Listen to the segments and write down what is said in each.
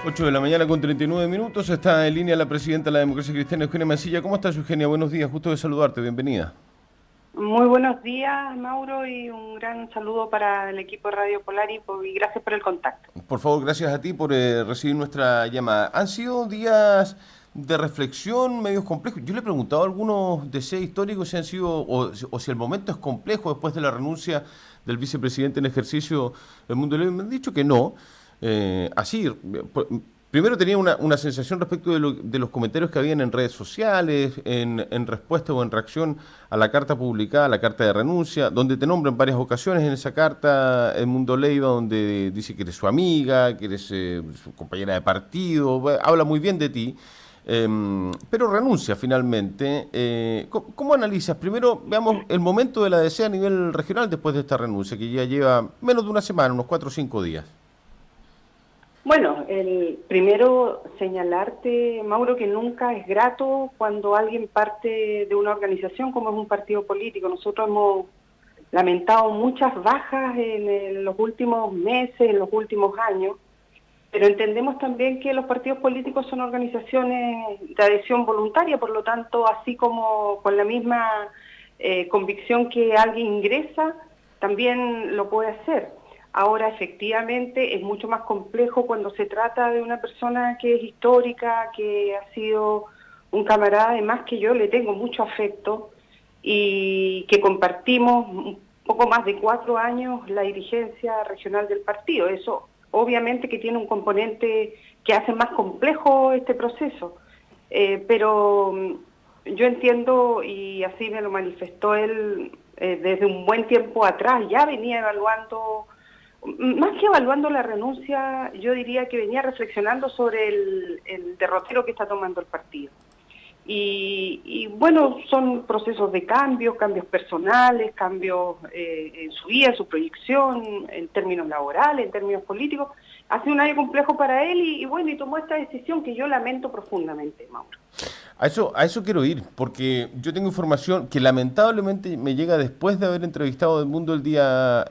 8 de la mañana con 39 minutos. Está en línea la presidenta de la Democracia Cristiana, Eugenia Mancilla. ¿Cómo estás, Eugenia? Buenos días, gusto de saludarte, bienvenida. Muy buenos días, Mauro, y un gran saludo para el equipo de Radio Polari y gracias por el contacto. Por favor, gracias a ti por recibir nuestra llamada. Han sido días de reflexión medios complejos. Yo le he preguntado a algunos de ese históricos si han sido, o si el momento es complejo después de la renuncia del vicepresidente en ejercicio del Mundo Libre. Me han dicho que no. Así, primero tenía una sensación respecto de los comentarios que habían en redes sociales, en respuesta o en reacción a la carta publicada, la carta de renuncia, donde te nombra en varias ocasiones en esa carta el Mundo Leiva, donde dice que eres su amiga, que eres su compañera de partido, habla muy bien de ti. Pero renuncia finalmente. ¿Cómo analizas? Primero, veamos el momento de la DC a nivel regional después de esta renuncia, que ya lleva menos de una semana, unos 4 o 5 días. Bueno, el primero señalarte, Mauro, que nunca es grato cuando alguien parte de una organización como es un partido político. Nosotros hemos lamentado muchas bajas en los últimos meses, en los últimos años, pero entendemos también que los partidos políticos son organizaciones de adhesión voluntaria, por lo tanto, así como con la misma convicción que alguien ingresa, también lo puede hacer. Ahora, efectivamente, es mucho más complejo cuando se trata de una persona que es histórica, que ha sido un camarada, además que yo le tengo mucho afecto y que compartimos un poco más de 4 años la dirigencia regional del partido. Eso obviamente que tiene un componente que hace más complejo este proceso, pero yo entiendo, y así me lo manifestó él desde un buen tiempo atrás, ya venía evaluando, más que evaluando la renuncia, yo diría que venía reflexionando sobre el derrotero que está tomando el partido. Y bueno, son procesos de cambios personales, cambios en su vida, en su proyección, en términos laborales, en términos políticos. Ha sido un año complejo para él y bueno, y tomó esta decisión que yo lamento profundamente, Mauro. A eso quiero ir, porque yo tengo información que lamentablemente me llega después de haber entrevistado a El Mundo el día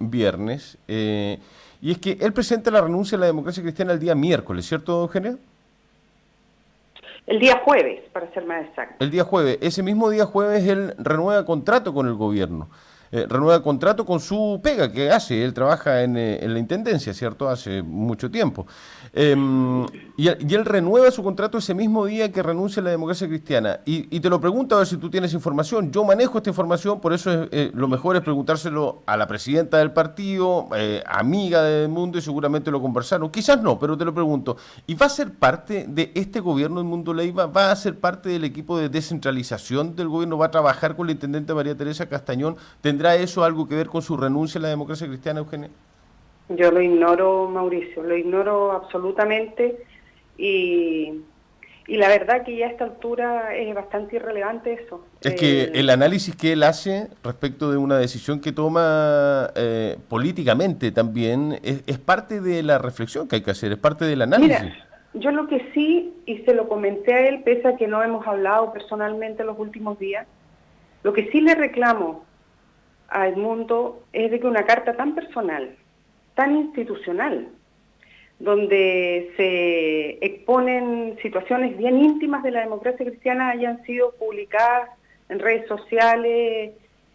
viernes, y es que él presenta la renuncia a la Democracia Cristiana el día miércoles, ¿cierto, Eugenia? El día jueves, para ser más exacto. El día jueves. Ese mismo día jueves él renueva contrato con el gobierno. Renueva contrato con su pega que hace. Él trabaja en la Intendencia, ¿cierto? Hace mucho tiempo. Y él renueva su contrato ese mismo día que renuncia a la Democracia Cristiana. Y te lo pregunto a ver si tú tienes información. Yo manejo esta información, por eso lo mejor es preguntárselo a la presidenta del partido, amiga del Mundo, y seguramente lo conversaron. Quizás no, pero te lo pregunto. ¿Y va a ser parte de este gobierno del Mundo Leiva? ¿Va a ser parte del equipo de descentralización del gobierno? ¿Va a trabajar con la intendente María Teresa Castañón? ¿Tendrá eso algo que ver con su renuncia a la Democracia Cristiana, Eugenia? Yo lo ignoro, Mauricio, lo ignoro absolutamente y la verdad que ya a esta altura es bastante irrelevante eso. Es que el análisis que él hace respecto de una decisión que toma políticamente también es parte de la reflexión que hay que hacer, es parte del análisis. Mira, yo lo que sí, y se lo comenté a él, pese a que no hemos hablado personalmente los últimos días, lo que sí le reclamo a Edmundo es de que una carta tan personal, tan institucional, donde se exponen situaciones bien íntimas de la democracia cristiana, hayan sido publicadas en redes sociales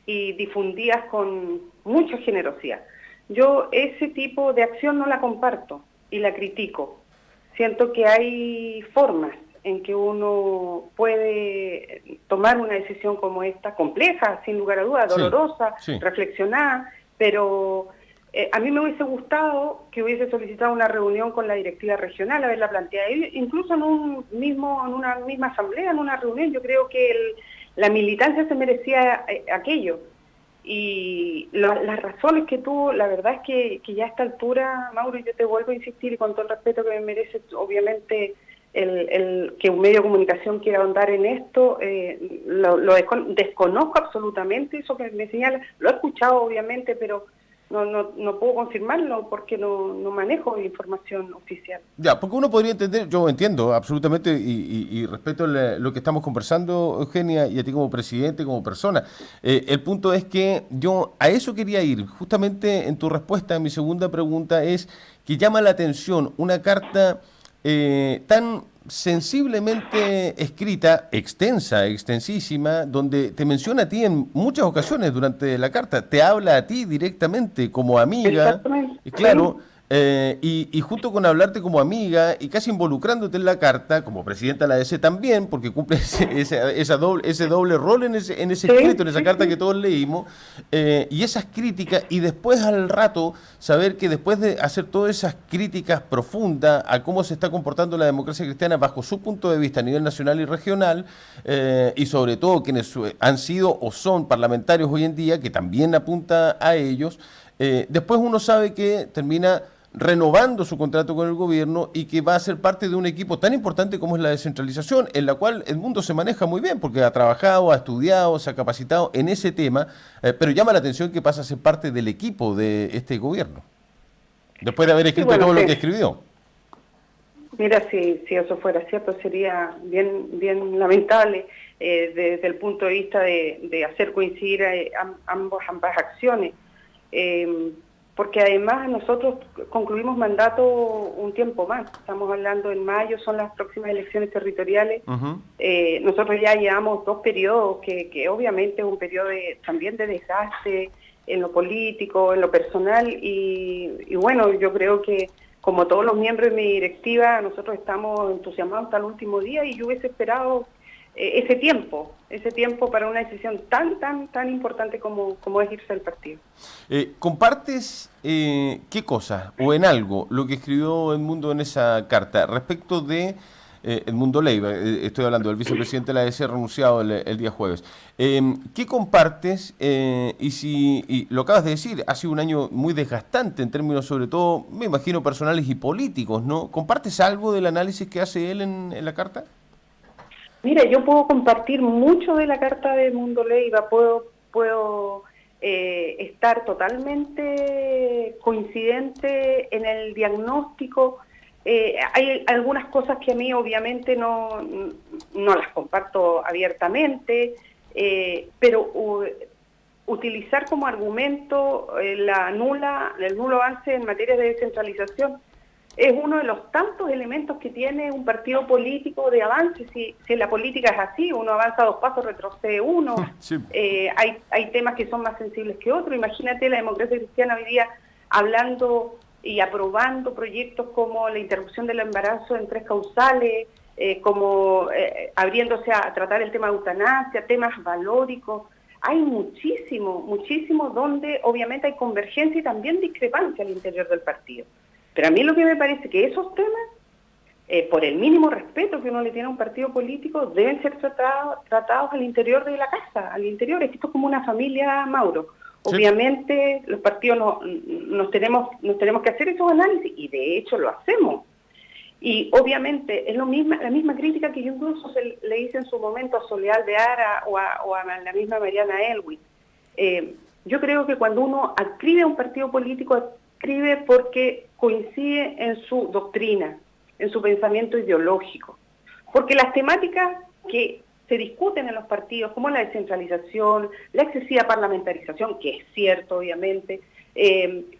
y difundidas con mucha generosidad. Yo ese tipo de acción no la comparto y la critico. Siento que hay formas en que uno puede tomar una decisión como esta, compleja, sin lugar a dudas, dolorosa, sí. reflexionada, pero a mí me hubiese gustado que hubiese solicitado una reunión con la directiva regional, haberla planteado, incluso en una misma asamblea, en una reunión. Yo creo que la militancia se merecía aquello. Y las razones que tuvo, la verdad es que ya a esta altura, Mauro, yo te vuelvo a insistir, y con todo el respeto que me merece, obviamente, el que un medio de comunicación quiera ahondar en esto, desconozco absolutamente eso que me señala. Lo he escuchado, obviamente, pero no puedo confirmarlo porque no manejo información oficial. Ya, porque uno podría entender, yo entiendo absolutamente y respeto lo que estamos conversando, Eugenia, y a ti como presidente, como persona. El punto es que yo a eso quería ir. Justamente en tu respuesta a mi segunda pregunta es que llama la atención una carta tan sensiblemente escrita, extensa, extensísima, donde te menciona a ti en muchas ocasiones durante la carta, te habla a ti directamente como amiga, Exactamente, y claro, sí. y junto con hablarte como amiga y casi involucrándote en la carta, como presidenta de la ADC también, porque cumple ese doble rol en ese escrito, Sí, en esa sí, carta que sí. todos leímos, y esas críticas, y después al rato saber que después de hacer todas esas críticas profundas a cómo se está comportando la democracia cristiana bajo su punto de vista a nivel nacional y regional, y sobre todo quienes han sido o son parlamentarios hoy en día, que también apunta a ellos, después uno sabe que termina renovando su contrato con el gobierno y que va a ser parte de un equipo tan importante como es la descentralización, en la cual el mundo se maneja muy bien, porque ha trabajado, ha estudiado, se ha capacitado en ese tema, pero llama la atención que pasa a ser parte del equipo de este gobierno, después de haber Sí, escrito bueno, todo lo sí. que escribió. Mira, si eso fuera cierto, sería bien lamentable desde el punto de vista de hacer coincidir ambas acciones. Eh, Porque además nosotros concluimos mandato un tiempo más. Estamos hablando en mayo, son las próximas elecciones territoriales. Ujú. Nosotros ya llevamos 2 periodos, que obviamente es un periodo también de desgaste en lo político, en lo personal, y bueno, yo creo que como todos los miembros de mi directiva, nosotros estamos entusiasmados hasta el último día y yo hubiese esperado ese tiempo para una decisión tan importante como es irse del partido. ¿Compartes qué cosa o en algo lo que escribió Edmundo en esa carta respecto de Edmundo Leiva? Estoy hablando del vicepresidente de la ADC renunciado el día jueves. ¿Qué compartes? Y lo acabas de decir, ha sido un año muy desgastante en términos sobre todo, me imagino, personales y políticos, ¿no? ¿Compartes algo del análisis que hace él en la carta? Mira, yo puedo compartir mucho de la carta de Mundo Leiva, puedo estar totalmente coincidente en el diagnóstico. Hay algunas cosas que a mí obviamente no las comparto abiertamente, pero utilizar como argumento el nulo avance en materia de descentralización es uno de los tantos elementos que tiene un partido político de avance. Si la política es así, uno avanza 2 pasos, retrocede uno, Sí. hay temas que son más sensibles que otros. Imagínate la democracia cristiana hoy día hablando y aprobando proyectos como la interrupción del embarazo en 3 causales, como abriéndose a tratar el tema de eutanasia, temas valóricos. Hay muchísimo donde obviamente hay convergencia y también discrepancia al interior del partido. Pero a mí lo que me parece que esos temas, por el mínimo respeto que uno le tiene a un partido político, deben ser tratados al interior de la casa, al interior. Es que esto es como una familia, Mauro. Sí. Obviamente los partidos nos tenemos que hacer esos análisis y de hecho lo hacemos. Y obviamente es la misma crítica que yo incluso le hice en su momento a Soledad de Ara o a la misma Mariana Elwin. Yo creo que cuando uno adscribe a un partido político, escribe porque coincide en su doctrina, en su pensamiento ideológico. Porque las temáticas que se discuten en los partidos, como la descentralización, la excesiva parlamentarización, que es cierto, obviamente,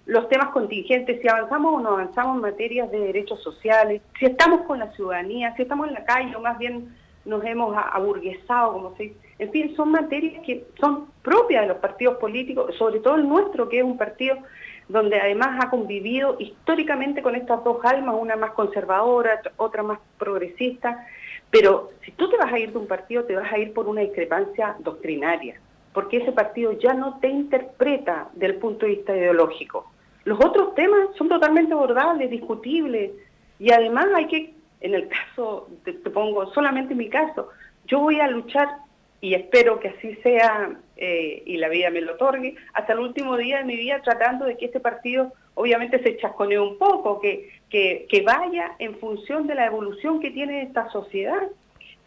los temas contingentes, si avanzamos o no avanzamos en materias de derechos sociales, si estamos con la ciudadanía, si estamos en la calle o más bien nos hemos aburguesado, como se dice. En fin, son materias que son propias de los partidos políticos, sobre todo el nuestro, que es un partido donde además ha convivido históricamente con estas 2 almas, una más conservadora, otra más progresista, pero si tú te vas a ir de un partido, te vas a ir por una discrepancia doctrinaria, porque ese partido ya no te interpreta del punto de vista ideológico. Los otros temas son totalmente abordables, discutibles, y además hay que, en el caso, te pongo solamente en mi caso, yo voy a luchar, y espero que así sea, y la vida me lo otorgue, hasta el último día de mi vida tratando de que este partido obviamente se chasconee un poco, que vaya en función de la evolución que tiene esta sociedad,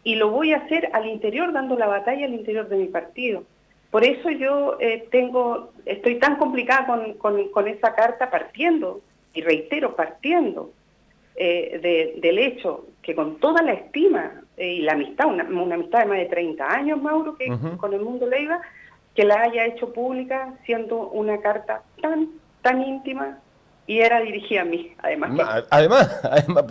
y lo voy a hacer al interior, dando la batalla al interior de mi partido. Por eso yo estoy tan complicada con esa carta partiendo, y reitero, partiendo del hecho que con toda la estima y la amistad, una amistad de más de 30 años, Mauro, que con el Mundo Leiva, que la haya hecho pública siendo una carta tan íntima, y era dirigida a mí, además. Además, Además.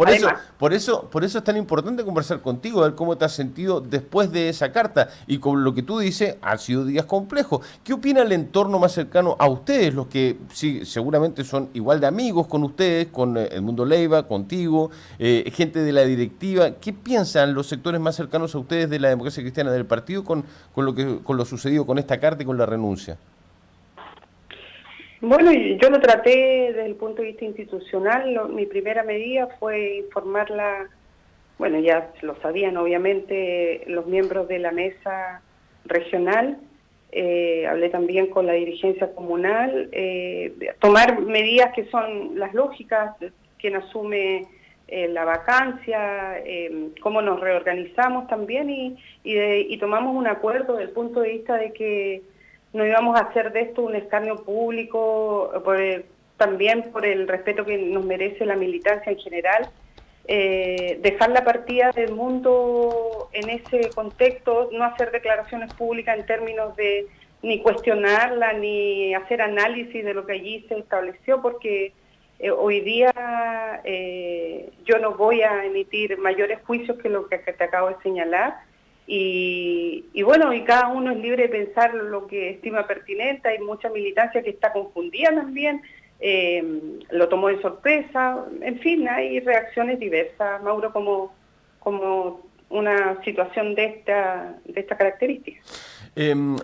por eso es tan importante conversar contigo, ver cómo te has sentido después de esa carta. Y con lo que tú dices, han sido días complejos. ¿Qué opina el entorno más cercano a ustedes, los que sí, seguramente son igual de amigos con ustedes, con Edmundo Leiva, contigo, gente de la directiva? ¿Qué piensan los sectores más cercanos a ustedes de la democracia cristiana del partido con lo sucedido con esta carta y con la renuncia? Bueno, y yo lo traté desde el punto de vista institucional. Mi primera medida fue informarla, bueno, ya lo sabían obviamente los miembros de la mesa regional, hablé también con la dirigencia comunal, tomar medidas que son las lógicas, quien asume la vacancia, cómo nos reorganizamos también y tomamos un acuerdo desde el punto de vista de que no íbamos a hacer de esto un escarnio público, también por el respeto que nos merece la militancia en general, dejar la partida del mundo en ese contexto, no hacer declaraciones públicas en términos de ni cuestionarla, ni hacer análisis de lo que allí se estableció, porque hoy día yo no voy a emitir mayores juicios que lo que te acabo de señalar. Y bueno, y cada uno es libre de pensar lo que estima pertinente. Hay mucha militancia que está confundida también, lo tomó de sorpresa, en fin, hay reacciones diversas, Mauro, como una situación de esta característica.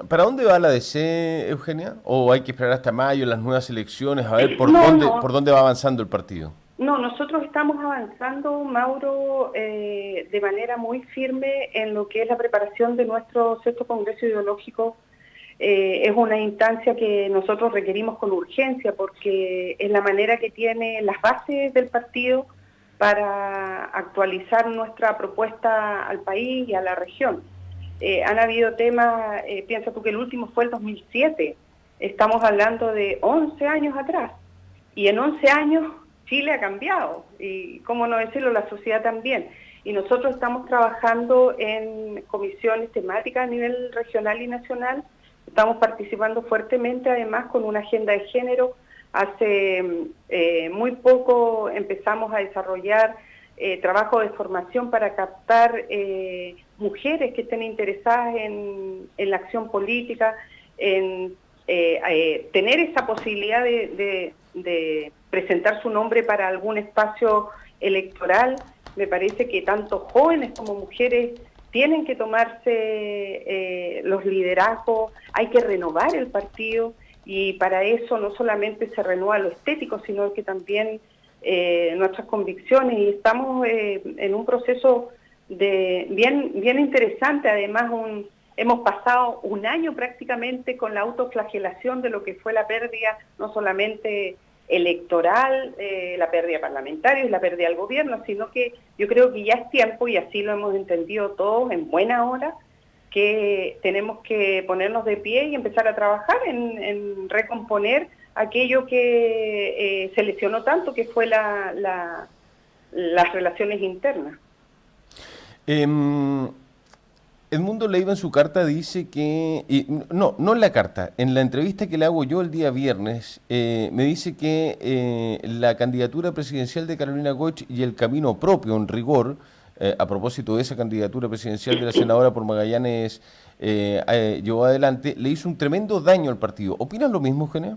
¿Para dónde va la DC, Eugenia? ¿O hay que esperar hasta mayo, las nuevas elecciones, a ver No, por dónde va avanzando el partido? no, nosotros estamos avanzando, Mauro, de manera muy firme en lo que es la preparación de nuestro sexto Congreso Ideológico. Es una instancia que nosotros requerimos con urgencia porque es la manera que tiene las bases del partido para actualizar nuestra propuesta al país y a la región. Han habido temas, piensa tú que el último fue el 2007, estamos hablando de 11 años atrás, y en 11 años Chile ha cambiado, y cómo no decirlo, la sociedad también. Y nosotros estamos trabajando en comisiones temáticas a nivel regional y nacional, estamos participando fuertemente además con una agenda de género. Hace muy poco empezamos a desarrollar trabajo de formación para captar mujeres que estén interesadas en la acción política, en tener esa posibilidad de presentar su nombre para algún espacio electoral. Me parece que tanto jóvenes como mujeres tienen que tomarse los liderazgos, hay que renovar el partido, y para eso no solamente se renueva lo estético, sino que también nuestras convicciones, y estamos en un proceso bien interesante. Además, hemos pasado un año prácticamente con la autoflagelación de lo que fue la pérdida, no solamente electoral, la pérdida parlamentaria y la pérdida del gobierno, sino que yo creo que ya es tiempo, y así lo hemos entendido todos en buena hora, que tenemos que ponernos de pie y empezar a trabajar en recomponer aquello que se lesionó tanto, que fue las relaciones internas. Edmundo Leiva en su carta dice que, no en la carta, en la entrevista que le hago yo el día viernes, me dice que la candidatura presidencial de Carolina Goich y el camino propio, en rigor, a propósito de esa candidatura presidencial de la senadora por Magallanes llevó adelante, le hizo un tremendo daño al partido. ¿Opinas lo mismo, Eugenia?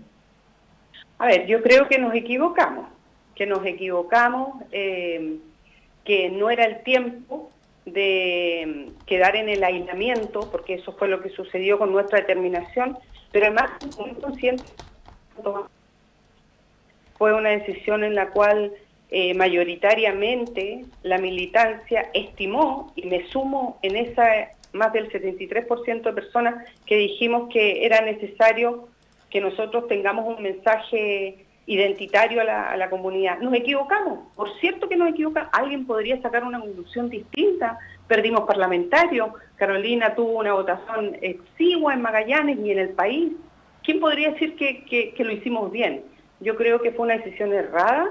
A ver, yo creo que nos equivocamos, que no era el tiempo de quedar en el aislamiento, porque eso fue lo que sucedió con nuestra determinación, pero además muy consciente, fue una decisión en la cual mayoritariamente la militancia estimó, y me sumo en esa más del 73% de personas que dijimos que era necesario que nosotros tengamos un mensaje identitario a la comunidad. Nos equivocamos, por cierto que nos equivocamos. Alguien podría sacar una conclusión distinta. Perdimos parlamentarios, Carolina tuvo una votación exigua en Magallanes y en el país. ¿Quién podría decir que lo hicimos bien? Yo creo que fue una decisión errada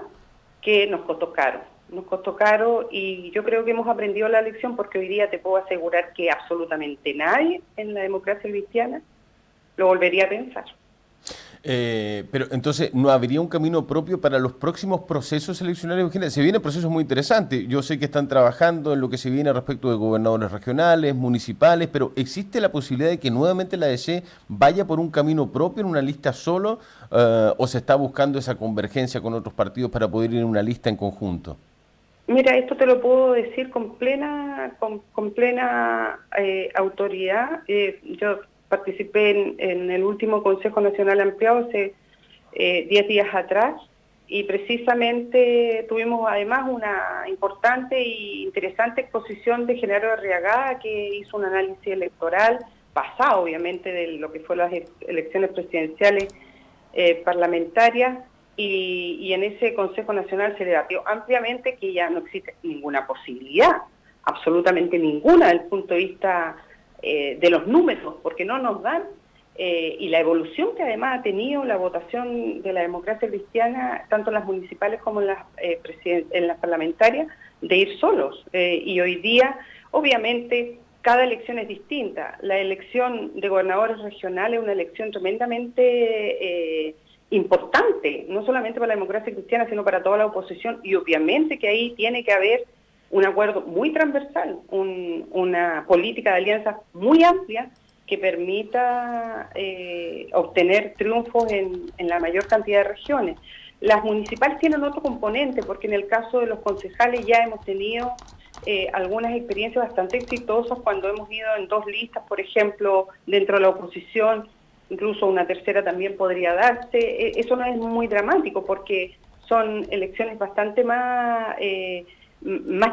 que nos costó caro, y yo creo que hemos aprendido la lección, porque hoy día te puedo asegurar que absolutamente nadie en la democracia cristiana lo volvería a pensar. Pero entonces, ¿no habría un camino propio para los próximos procesos eleccionarios? Se vienen procesos muy interesantes. Yo sé que están trabajando en lo que se viene respecto de gobernadores regionales, municipales, pero ¿existe la posibilidad de que nuevamente la ADC vaya por un camino propio en una lista solo? ¿O se está buscando esa convergencia con otros partidos para poder ir en una lista en conjunto? Mira, esto te lo puedo decir con plena autoridad. Yo participé en el último Consejo Nacional Ampliado hace 10 días atrás y precisamente tuvimos además una importante e interesante exposición de Genaro Arriagada, que hizo un análisis electoral basado obviamente de lo que fueron las elecciones presidenciales parlamentarias. Y en ese Consejo Nacional se debatió ampliamente que ya no existe ninguna posibilidad, absolutamente ninguna, desde el punto de vista de los números, porque no nos dan, y la evolución que además ha tenido la votación de la democracia cristiana, tanto en las municipales como en las parlamentarias, de ir solos. Y hoy día, obviamente, cada elección es distinta. La elección de gobernadores regionales es una elección tremendamente importante, no solamente para la democracia cristiana, sino para toda la oposición, y obviamente que ahí tiene que haber un acuerdo muy transversal, una política de alianzas muy amplia que permita obtener triunfos en la mayor cantidad de regiones. Las municipales tienen otro componente, porque en el caso de los concejales ya hemos tenido algunas experiencias bastante exitosas cuando hemos ido en 2 listas, por ejemplo, dentro de la oposición. Incluso una tercera también podría darse. Eso no es muy dramático porque son elecciones bastante más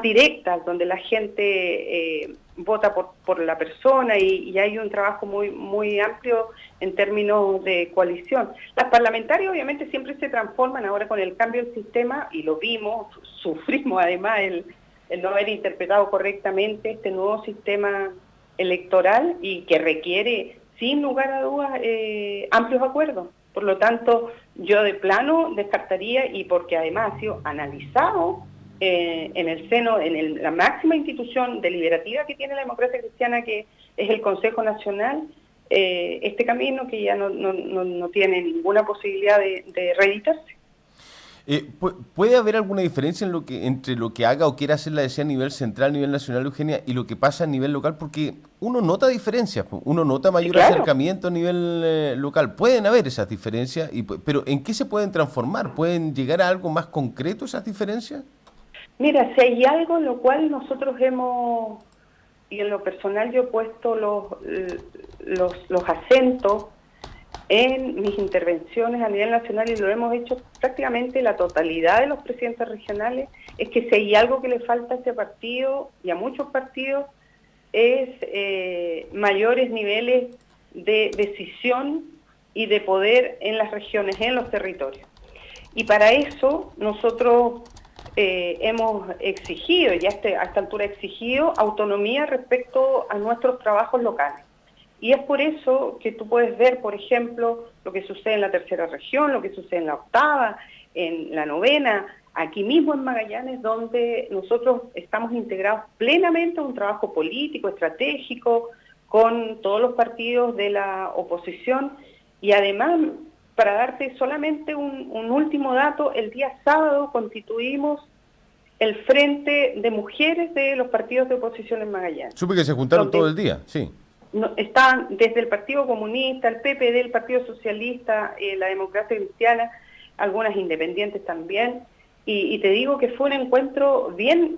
directas, donde la gente vota por la persona y hay un trabajo muy amplio en términos de coalición. Las parlamentarias obviamente siempre se transforman ahora con el cambio del sistema, y lo vimos, sufrimos además el no haber interpretado correctamente este nuevo sistema electoral, y que requiere sin lugar a dudas amplios acuerdos. Por lo tanto, yo de plano descartaría, y porque además ha sido analizado en el seno, la máxima institución deliberativa que tiene la democracia cristiana, que es el Consejo Nacional, este camino que ya no tiene ninguna posibilidad de reeditarse. ¿Puede haber alguna diferencia entre lo que haga o quiera hacer la DC a nivel central, a nivel nacional, Eugenia, y lo que pasa a nivel local? Porque uno nota diferencias, uno nota mayor acercamiento a nivel local. Pueden haber esas diferencias, pero ¿en qué se pueden transformar? ¿Pueden llegar a algo más concreto esas diferencias? Mira, si hay algo en lo cual nosotros hemos, y en lo personal yo he puesto los acentos en mis intervenciones a nivel nacional, y lo hemos hecho prácticamente la totalidad de los presidentes regionales, es que si hay algo que le falta a este partido y a muchos partidos es mayores niveles de decisión y de poder en las regiones, en los territorios. Y para eso nosotros hemos exigido, ya a esta altura exigido, autonomía respecto a nuestros trabajos locales. Y es por eso que tú puedes ver, por ejemplo, lo que sucede en la tercera región, lo que sucede en la octava, en la novena, aquí mismo en Magallanes, donde nosotros estamos integrados plenamente a un trabajo político, estratégico, con todos los partidos de la oposición. Y además, para darte solamente un último dato, el día sábado constituimos el Frente de Mujeres de los partidos de oposición en Magallanes. Supe que se juntaron todo el día, sí. Están desde el Partido Comunista, el PPD, el Partido Socialista, la Democracia Cristiana, algunas independientes también, y te digo que fue un encuentro bien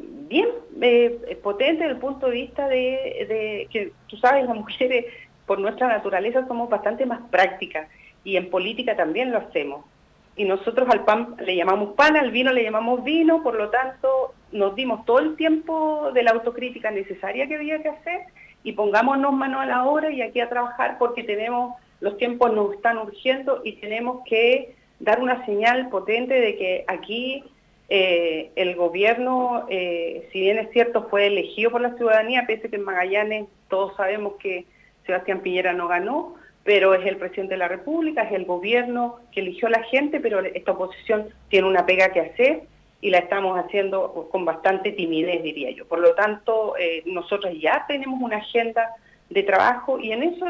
potente desde el punto de vista de que, tú sabes, las mujeres por nuestra naturaleza somos bastante más prácticas, y en política también lo hacemos. Y nosotros al pan le llamamos pan, al vino le llamamos vino, por lo tanto nos dimos todo el tiempo de la autocrítica necesaria que había que hacer, y pongámonos mano a la obra y aquí a trabajar, porque los tiempos nos están urgiendo y tenemos que dar una señal potente de que aquí el gobierno, si bien es cierto, fue elegido por la ciudadanía, pese a que en Magallanes todos sabemos que Sebastián Piñera no ganó, pero es el presidente de la República, es el gobierno que eligió a la gente, pero esta oposición tiene una pega que hacer, y la estamos haciendo con bastante timidez, diría yo. Por lo tanto, nosotros ya tenemos una agenda de trabajo, y en esa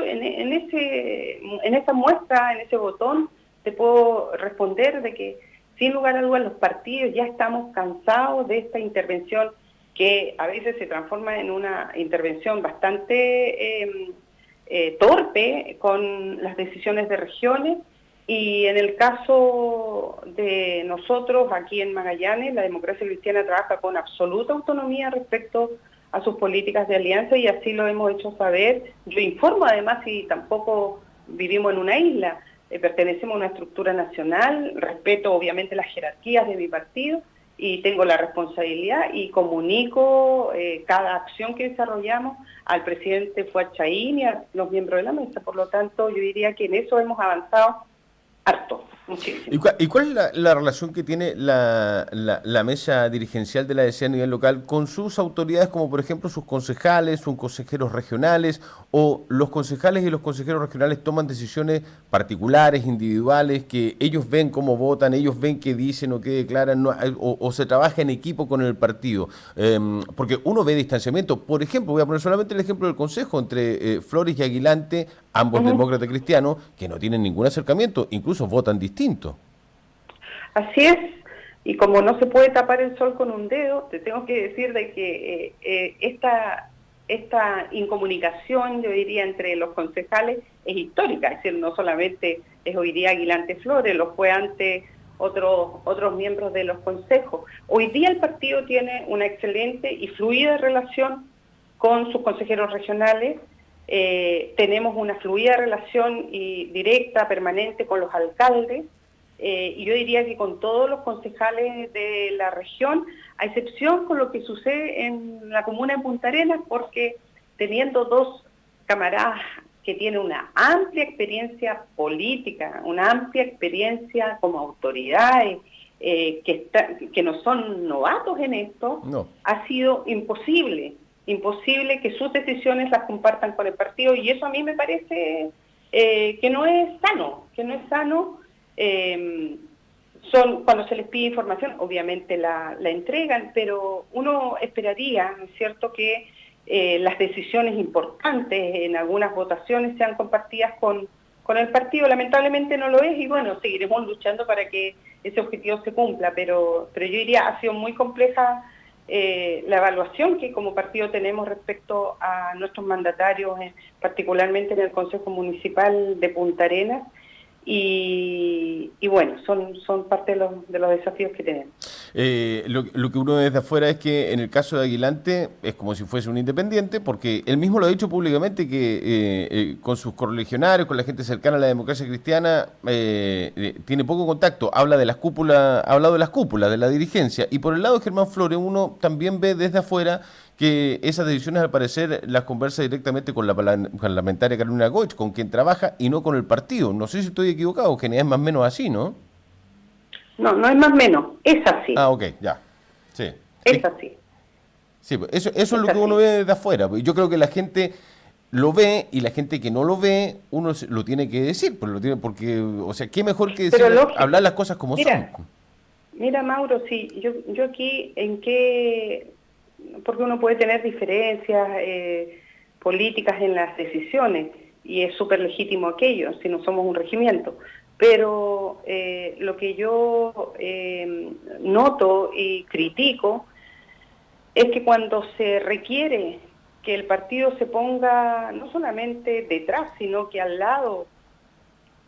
muestra, en ese botón, te puedo responder de que, sin lugar a dudas, los partidos ya estamos cansados de esta intervención que a veces se transforma en una intervención bastante torpe con las decisiones de regiones. Y en el caso de nosotros, aquí en Magallanes, la democracia cristiana trabaja con absoluta autonomía respecto a sus políticas de alianza y así lo hemos hecho saber. Yo informo además y tampoco vivimos en una isla, pertenecemos a una estructura nacional, respeto obviamente las jerarquías de mi partido y tengo la responsabilidad y comunico cada acción que desarrollamos al presidente Fuad Chahín y a los miembros de la mesa. Por lo tanto, yo diría que en eso hemos avanzado harto, muchísimo. ¿Y cuál es la relación que tiene la mesa dirigencial de la DC a nivel local con sus autoridades, como por ejemplo sus concejales, sus consejeros regionales, o los concejales y los consejeros regionales toman decisiones particulares, individuales, que ellos ven cómo votan, ellos ven qué dicen o qué declaran, no, o se trabaja en equipo con el partido? Porque uno ve distanciamiento. Por ejemplo, voy a poner solamente el ejemplo del consejo entre Flores y Aguilante, ambos demócratas cristianos, que no tienen ningún acercamiento, incluso votan distinto. Así es, y como no se puede tapar el sol con un dedo, te tengo que decir de que esta incomunicación, yo diría, entre los concejales es histórica, es decir, no solamente es hoy día Aguilante Flores, lo fue antes otros miembros de los consejos. Hoy día el partido tiene una excelente y fluida relación con sus consejeros regionales. Tenemos una fluida relación y directa, permanente con los alcaldes, y yo diría que con todos los concejales de la región, a excepción con lo que sucede en la comuna de Punta Arenas, porque teniendo dos camaradas que tienen una amplia experiencia política, una amplia experiencia como autoridades, que no son novatos en esto, no. Ha sido imposible que sus decisiones las compartan con el partido, y eso a mí me parece que no es sano, cuando se les pide información, obviamente la entregan, pero uno esperaría, ¿no es cierto?, que las decisiones importantes en algunas votaciones sean compartidas con el partido. Lamentablemente no lo es, y bueno, seguiremos luchando para que ese objetivo se cumpla, pero yo diría, ha sido muy compleja la evaluación que como partido tenemos respecto a nuestros mandatarios, particularmente en el Consejo Municipal de Punta Arenas, y bueno, son parte de los desafíos que tenemos. Lo que uno ve desde afuera es que en el caso de Aguilante es como si fuese un independiente, porque él mismo lo ha dicho públicamente que con sus correligionarios, con la gente cercana a la democracia cristiana, tiene poco contacto. Habla de las cúpulas, ha hablado de las cúpulas, de la dirigencia. Y por el lado de Germán Flores, uno también ve desde afuera que esas decisiones al parecer las conversa directamente con la parlamentaria Carolina Goich, con quien trabaja, y no con el partido. No sé si estoy equivocado, que es más o menos así, ¿no? No es más o menos, es así. Ah, ok, ya. Sí. Es así. Sí, eso es lo que uno ve desde afuera. Yo creo que la gente lo ve, y la gente que no lo ve, uno lo tiene que decir, porque, o sea, qué mejor que decir, hablar las cosas como son. Mira, Mauro, sí, yo aquí, porque uno puede tener diferencias políticas en las decisiones, y es súper legítimo aquello, si no somos un regimiento, pero lo que yo noto y critico es que cuando se requiere que el partido se ponga no solamente detrás, sino que al lado,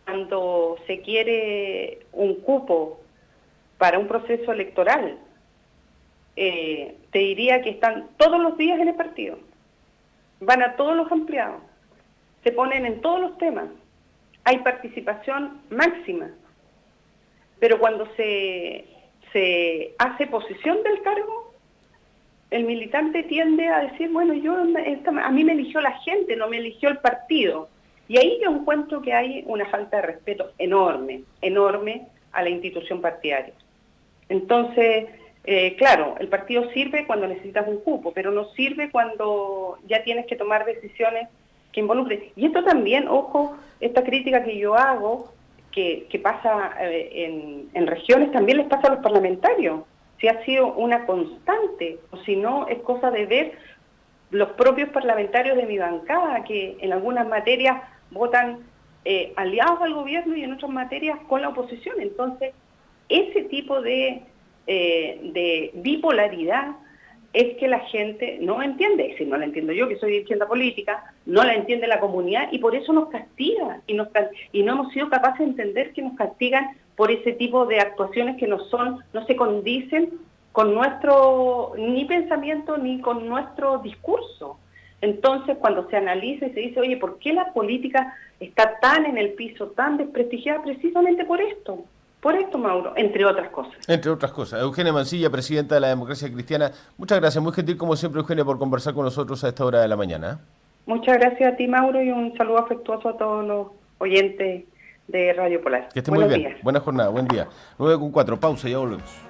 cuando se quiere un cupo para un proceso electoral, te diría que están todos los días en el partido, van a todos los ampliados, se ponen en todos los temas, hay participación máxima, pero cuando se hace posesión del cargo, el militante tiende a decir, bueno, a mí me eligió la gente, no me eligió el partido. Y ahí yo encuentro que hay una falta de respeto enorme a la institución partidaria. Entonces, claro, el partido sirve cuando necesitas un cupo, pero no sirve cuando ya tienes que tomar decisiones que involucren. Y esto también, ojo, esta crítica que yo hago, que pasa en regiones, también les pasa a los parlamentarios. Si ha sido una constante, o si no, es cosa de ver los propios parlamentarios de mi bancada, que en algunas materias votan aliados al gobierno y en otras materias con la oposición. Entonces, ese tipo de bipolaridad es que la gente no entiende. Si no la entiendo yo, que soy dirigente política, no la entiende la comunidad y por eso nos castiga. Y no hemos sido capaces de entender que nos castigan por ese tipo de actuaciones que no se condicen con nuestro ni pensamiento ni con nuestro discurso. Entonces, cuando se analiza y se dice, oye, ¿por qué la política está tan en el piso, tan desprestigiada? Precisamente por esto, Mauro, entre otras cosas. Entre otras cosas. Eugenia Mancilla, presidenta de la Democracia Cristiana. Muchas gracias, muy gentil como siempre, Eugenia, por conversar con nosotros a esta hora de la mañana. Muchas gracias a ti, Mauro, y un saludo afectuoso a todos los oyentes de Radio Polar. Que esté muy bien. Buena jornada, buen día. 9:04, pausa, ya volvemos.